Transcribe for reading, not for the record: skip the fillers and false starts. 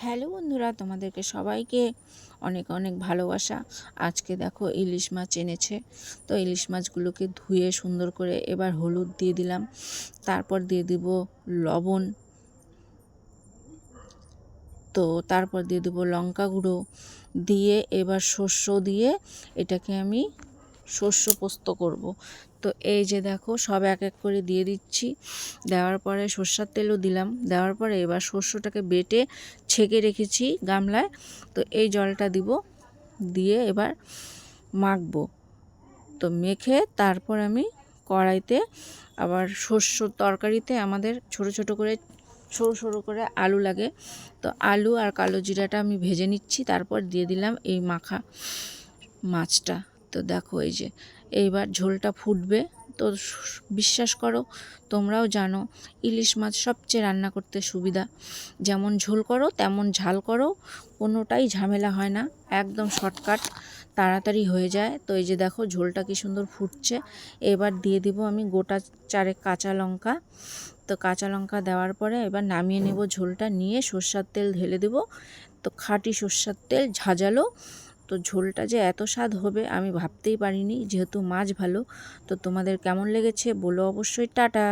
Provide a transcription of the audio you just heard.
Hello বন্ধুরা, তোমাদেরকে সবাইকে অনেক অনেক ভালোবাসা। আজকে দেখো ইলিশ মাছ এনেছে, তো ইলিশ মাছগুলোকে ধুয়ে সুন্দর করে এবার হলুদ দিয়ে দিলাম, তারপর দিয়ে দিব লবণ, তো তারপর দিয়ে দেবো লঙ্কা গুঁড়ো, দিয়ে এবার শস্য দিয়ে এটাকে আমি শস্য পোস্ত করব। তো এই যে দেখো সব এক এক করে দিয়ে দিচ্ছি, দেওয়ার পরে সর্ষের তেলও দিলাম, দেওয়ার পরে এবার শস্যটাকে বেটে ছেঁকে রেখেছি গামলায়, তো এই জলটা দিব, দিয়ে এবার মাখবো। তো মেখে তারপর আমি কড়াইতে আবার শস্য তরকারিতে আমাদের ছোট ছোট করে সরু সরু করে আলু লাগে, তো আলু আর কালো জিরাটা আমি ভেজে নিচ্ছি, তারপর দিয়ে দিলাম এই মাখা মাছটা। তো দেখো এই যে এইবার ঝোলটা ফুটবে। তো বিশ্বাস করো, তোমরাও জানো ইলিশ মাছ সবচেয়ে রান্না করতে সুবিধা, যেমন ঝোল করো তেমন ঝাল করো, কোনোটাই ঝামেলা হয় না, একদম শর্টকাট, তাড়াতাড়ি হয়ে যায়। তো এই যে দেখো ঝোলটা কি সুন্দর ফুটছে। এবার দিয়ে দিব আমি গোটা 4 কাঁচা লঙ্কা। তো কাঁচা লঙ্কা দেওয়ার পরে এবার নামিয়ে নেব, ঝোলটা নিয়ে সর্ষের তেল ঢেলে দেব। তো খাঁটি সর্ষের তেল, ঝাঁঝালো। তো ঝোলটা যে এত স্বাদ হবে আমি ভাবতেই পারিনি, যেহেতু মাছ ভালো। তো তোমাদের কেমন লেগেছে বলো অবশ্যই। টাটা।